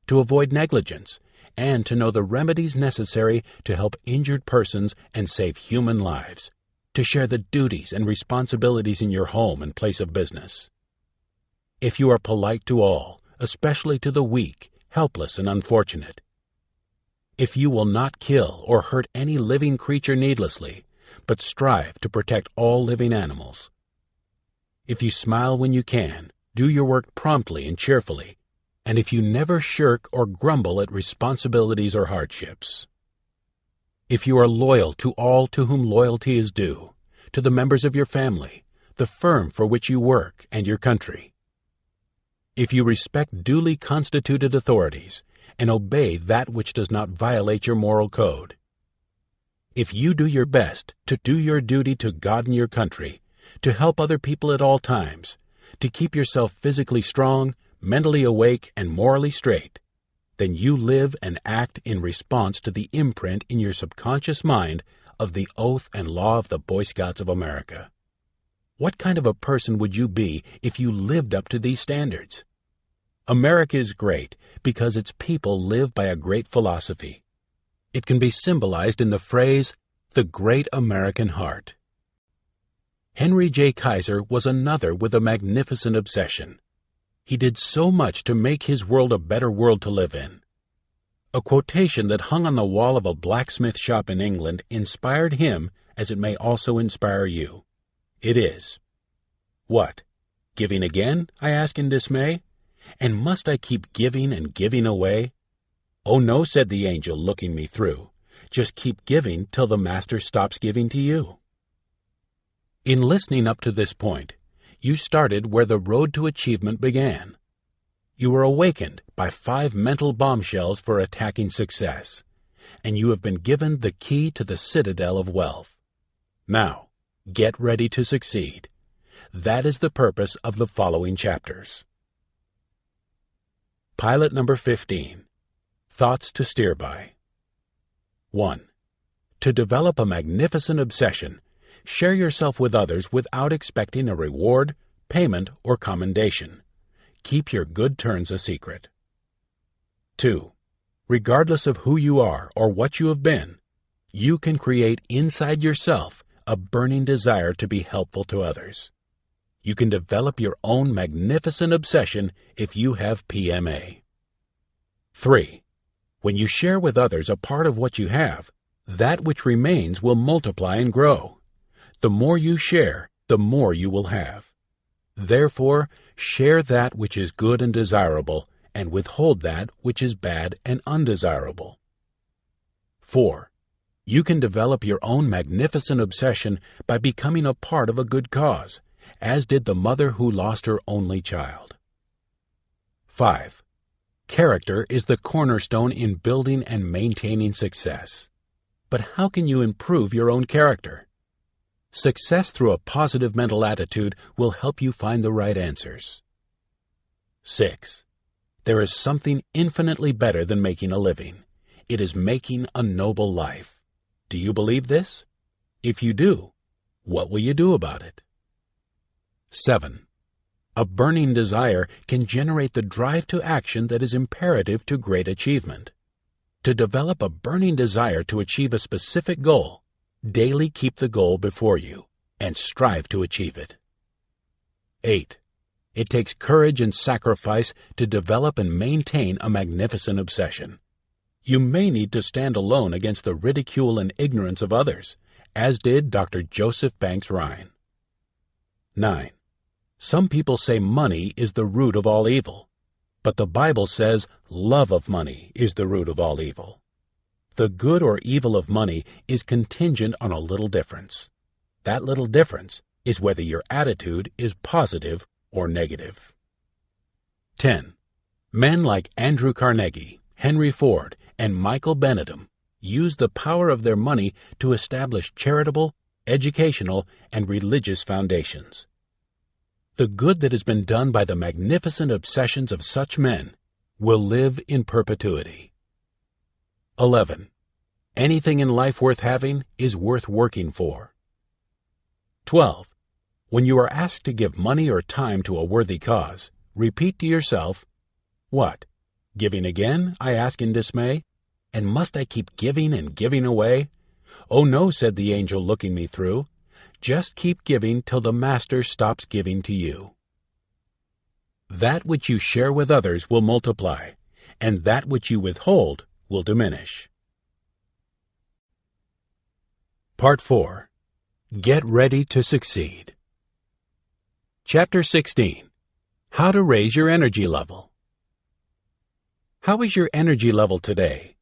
to avoid negligence, and to know the remedies necessary to help injured persons and save human lives, to share the duties and responsibilities in your home and place of business, if you are polite to all, especially to the weak, helpless, and unfortunate, if you will not kill or hurt any living creature needlessly, but strive to protect all living animals, if you smile when you can, do your work promptly and cheerfully, and if you never shirk or grumble at responsibilities or hardships. If you are loyal to all to whom loyalty is due, to the members of your family, the firm for which you work, and your country. If you respect duly constituted authorities and obey that which does not violate your moral code. If you do your best to do your duty to God and your country, to help other people at all times, to keep yourself physically strong, mentally awake, and morally straight, then you live and act in response to the imprint in your subconscious mind of the oath and law of the Boy Scouts of America. What kind of a person would you be if you lived up to these standards? America is great because its people live by a great philosophy. It can be symbolized in the phrase, the great American heart. Henry J. Kaiser was another with a magnificent obsession. He did so much to make his world a better world to live in. A quotation that hung on the wall of a blacksmith shop in England inspired him as it may also inspire you. It is, "What? Giving again?" I ask in dismay. "And must I keep giving and giving away?" "Oh no," said the angel, looking me through. "Just keep giving till the master stops giving to you." In listening up to this point, you started where the road to achievement began. You were awakened by 5 mental bombshells for attacking success, and you have been given the key to the citadel of wealth. Now, get ready to succeed. That is the purpose of the following chapters. Pilot number 15. Thoughts to steer by. 1. To develop a magnificent obsession, share yourself with others without expecting a reward, payment, or commendation. Keep your good turns a secret. 2. Regardless of who you are or what you have been, you can create inside yourself a burning desire to be helpful to others. You can develop your own magnificent obsession if you have PMA. 3. When you share with others a part of what you have, that which remains will multiply and grow. The more you share, the more you will have. Therefore, share that which is good and desirable, and withhold that which is bad and undesirable. 4. You can develop your own magnificent obsession by becoming a part of a good cause, as did the mother who lost her only child. 5. Character is the cornerstone in building and maintaining success. But how can you improve your own character? Success through a positive mental attitude will help you find the right answers. 6. There is something infinitely better than making a living. It is making a noble life. Do you believe this? If you do, what will you do about it? 7. A burning desire can generate the drive to action that is imperative to great achievement. To develop a burning desire to achieve a specific goal, daily keep the goal before you and strive to achieve it. 8. It takes courage and sacrifice to develop and maintain a magnificent obsession. You may need to stand alone against the ridicule and ignorance of others, as did Dr. Joseph Banks Rhine. 9. Some people say money is the root of all evil, but the Bible says love of money is the root of all evil. The good or evil of money is contingent on a little difference. That little difference is whether your attitude is positive or negative. 10. Men like Andrew Carnegie, Henry Ford, and Michael Benedum used the power of their money to establish charitable, educational, and religious foundations. The good that has been done by the magnificent obsessions of such men will live in perpetuity. 11. Anything in life worth having is worth working for. 12. When you are asked to give money or time to a worthy cause, repeat to yourself, "What? Giving again?" I ask in dismay. "And must I keep giving and giving away?" "Oh no," said the angel, looking me through. "Just keep giving till the master stops giving to you." That which you share with others will multiply, and that which you withhold will diminish. Part 4. Get ready to succeed. Chapter 16. How to raise your energy level. How is your energy level today?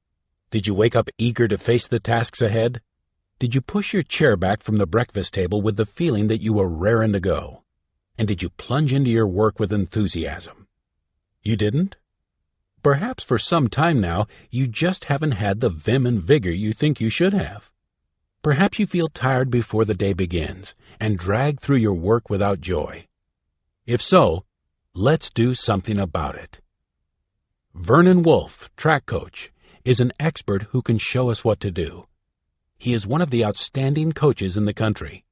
Did you wake up eager to face the tasks ahead? Did you push your chair back from the breakfast table with the feeling that you were raring to go? And did you plunge into your work with enthusiasm? You didn't? Perhaps for some time now, you just haven't had the vim and vigor you think you should have. Perhaps you feel tired before the day begins and drag through your work without joy. If so, let's do something about it. Vernon Wolf, track coach, is an expert who can show us what to do. He is one of the outstanding coaches in the country.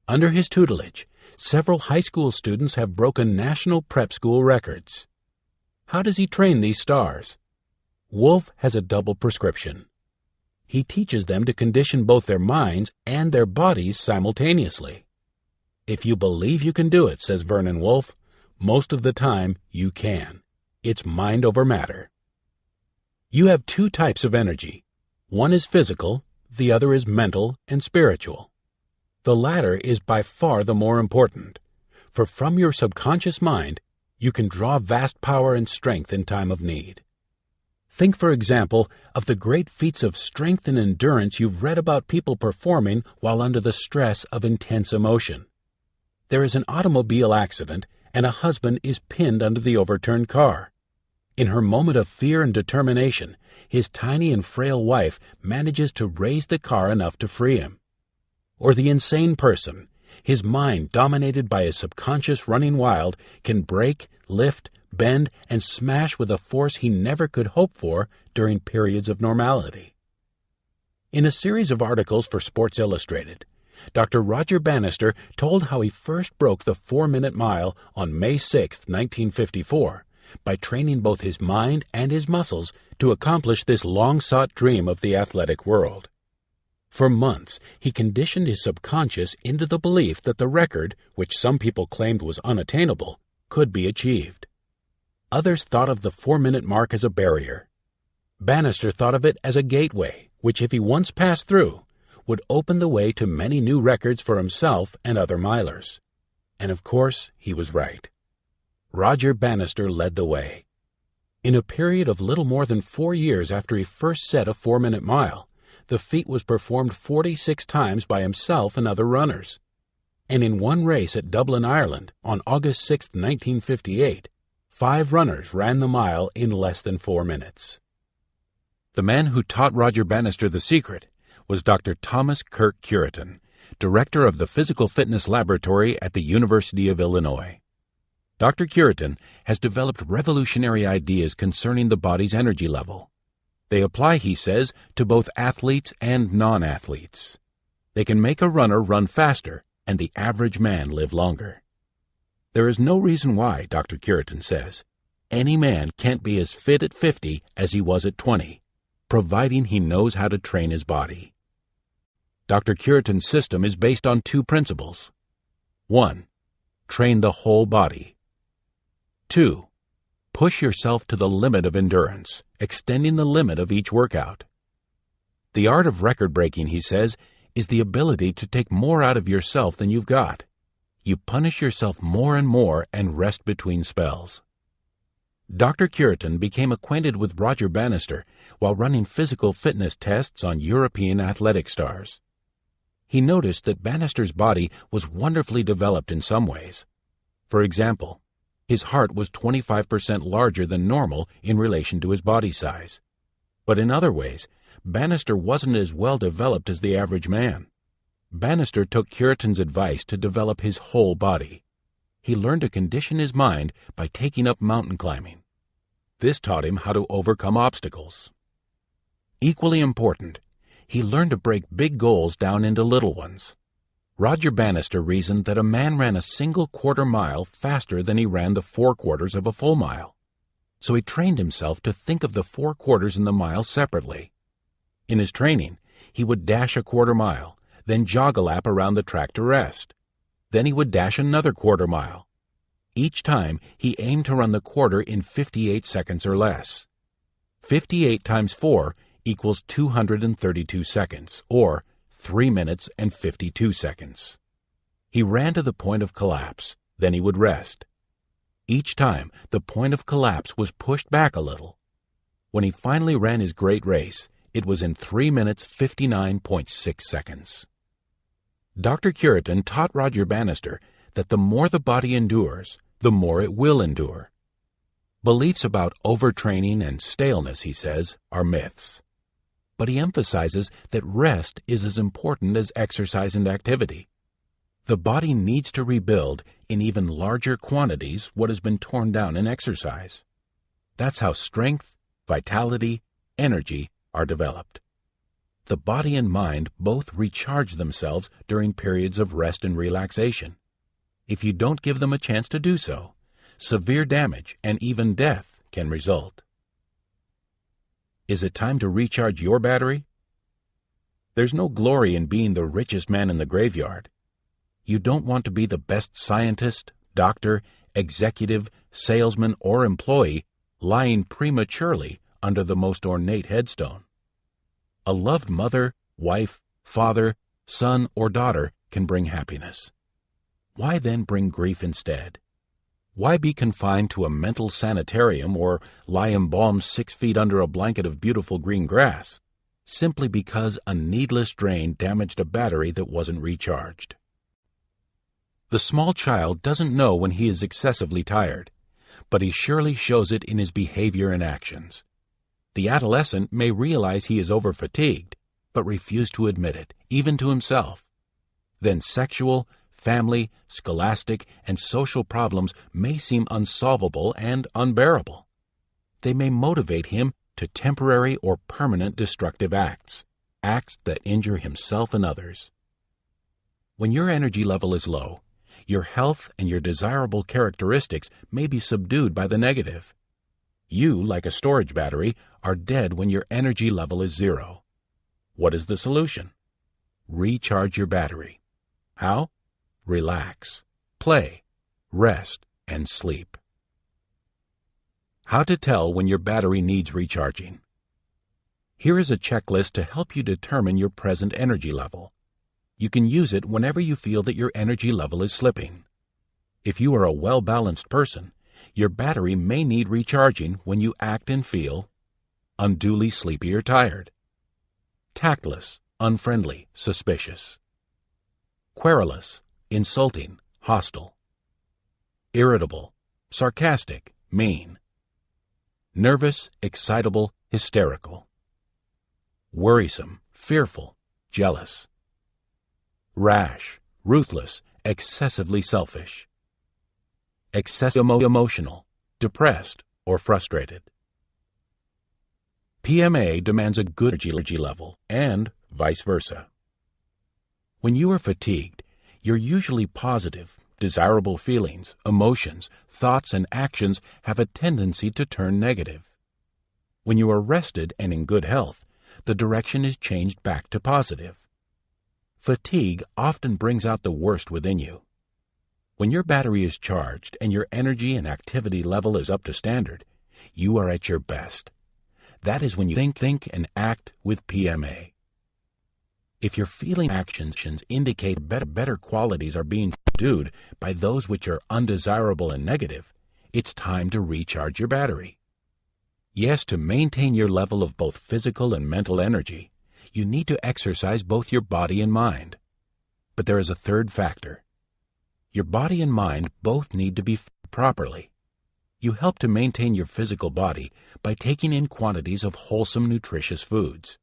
Under his tutelage, several high school students have broken national prep school records. How does he train these stars? Wolf has a double prescription. He teaches them to condition both their minds and their bodies simultaneously. If you believe you can do it, says Vernon Wolf, most of the time you can. It's mind over matter. You have two types of energy. One is physical, the other is mental and spiritual. The latter is by far the more important, for from your subconscious mind, you can draw vast power and strength in time of need. Think, for example, of the great feats of strength and endurance you've read about people performing while under the stress of intense emotion. There is an automobile accident, and a husband is pinned under the overturned car. In her moment of fear and determination, his tiny and frail wife manages to raise the car enough to free him. Or the insane person, his mind dominated by his subconscious running wild, can break, lift, bend, and smash with a force he never could hope for during periods of normality. In a series of articles for Sports Illustrated, Dr. Roger Bannister told how he first broke the 4-minute mile on May 6, 1954, by training both his mind and his muscles to accomplish this long-sought dream of the athletic world. For months, he conditioned his subconscious into the belief that the record, which some people claimed was unattainable, could be achieved. Others thought of the 4-minute mark as a barrier. Bannister thought of it as a gateway, which if he once passed through, would open the way to many new records for himself and other milers. And of course, he was right. Roger Bannister led the way. In a period of little more than 4 years after he first set a 4-minute mile, the feat was performed 46 times by himself and other runners. And in one race at Dublin, Ireland, on August 6, 1958, 5 runners ran the mile in less than 4 minutes. The man who taught Roger Bannister the secret was Dr. Thomas Kirk Curitin, director of the Physical Fitness Laboratory at the University of Illinois. Dr. Curitin has developed revolutionary ideas concerning the body's energy level. They apply, he says, to both athletes and non-athletes. They can make a runner run faster and the average man live longer. There is no reason why, Dr. Curitin says, any man can't be as fit at 50 as he was at 20, providing he knows how to train his body. Dr. Curitin's system is based on 2 principles. 1. Train the whole body. 2. Push yourself to the limit of endurance, extending the limit of each workout. The art of record-breaking, he says, is the ability to take more out of yourself than you've got. You punish yourself more and more and rest between spells. Dr. Curitin became acquainted with Roger Bannister while running physical fitness tests on European athletic stars. He noticed that Bannister's body was wonderfully developed in some ways. For example, his heart was 25% larger than normal in relation to his body size. But in other ways, Bannister wasn't as well developed as the average man. Bannister took Curitin's advice to develop his whole body. He learned to condition his mind by taking up mountain climbing. This taught him how to overcome obstacles. Equally important, he learned to break big goals down into little ones. Roger Bannister reasoned that a man ran a single quarter mile faster than he ran the 4 quarters of a full mile. So he trained himself to think of the 4 quarters in the mile separately. In his training, he would dash a quarter mile, then jog a lap around the track to rest. Then he would dash another quarter mile. Each time, he aimed to run the quarter in 58 seconds or less. 58 times 4 equals 232 seconds, or 3 minutes and 52 seconds. He ran to the point of collapse, then he would rest. Each time, the point of collapse was pushed back a little. When he finally ran his great race, it was in 3 minutes 59.6 seconds. Dr. Curitin taught Roger Bannister that the more the body endures, the more it will endure. Beliefs about overtraining and staleness, he says, are myths. But he emphasizes that rest is as important as exercise and activity. The body needs to rebuild in even larger quantities what has been torn down in exercise. That's how strength, vitality, energy are developed. The body and mind both recharge themselves during periods of rest and relaxation. If you don't give them a chance to do so, severe damage and even death can result. Is it time to recharge your battery? There's no glory in being the richest man in the graveyard. You don't want to be the best scientist, doctor, executive, salesman, or employee lying prematurely under the most ornate headstone. A loved mother, wife, father, son, or daughter can bring happiness. Why then bring grief instead? Why be confined to a mental sanitarium or lie embalmed 6 feet under a blanket of beautiful green grass, simply because a needless drain damaged a battery that wasn't recharged? The small child doesn't know when he is excessively tired, but he surely shows it in his behavior and actions. The adolescent may realize he is over-fatigued, but refuse to admit it, even to himself. Then sexual, family, scholastic, and social problems may seem unsolvable and unbearable. They may motivate him to temporary or permanent destructive acts that injure himself and others. When your energy level is low, your health and your desirable characteristics may be subdued by the negative. You, like a storage battery, are dead when your energy level is 0. What is the solution? Recharge your battery. How? Relax, play, rest, and sleep. How to tell when your battery needs recharging. Here is a checklist to help you determine your present energy level. You can use it whenever you feel that your energy level is slipping. If you are a well-balanced person, your battery may need recharging when you act and feel unduly sleepy or tired, tactless, unfriendly, suspicious, querulous, insulting, hostile, irritable, sarcastic, mean, nervous, excitable, hysterical, worrisome, fearful, jealous, rash, ruthless, excessively selfish, excessively emotional, depressed, or frustrated. PMA demands a good energy level, and vice versa. When you are fatigued, your usually positive, desirable feelings, emotions, thoughts, and actions have a tendency to turn negative. When you are rested and in good health, the direction is changed back to positive. Fatigue often brings out the worst within you. When your battery is charged and your energy and activity level is up to standard, you are at your best. That is when you think and act with PMA. If your feeling actions indicate better qualities are being subdued by those which are undesirable and negative, it's time to recharge your battery. Yes, to maintain your level of both physical and mental energy, you need to exercise both your body and mind. But there is a third factor. Your body and mind both need to be fed properly. You help to maintain your physical body by taking in quantities of wholesome, nutritious foods.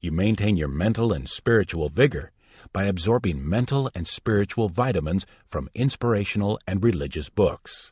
You maintain your mental and spiritual vigor by absorbing mental and spiritual vitamins from inspirational and religious books.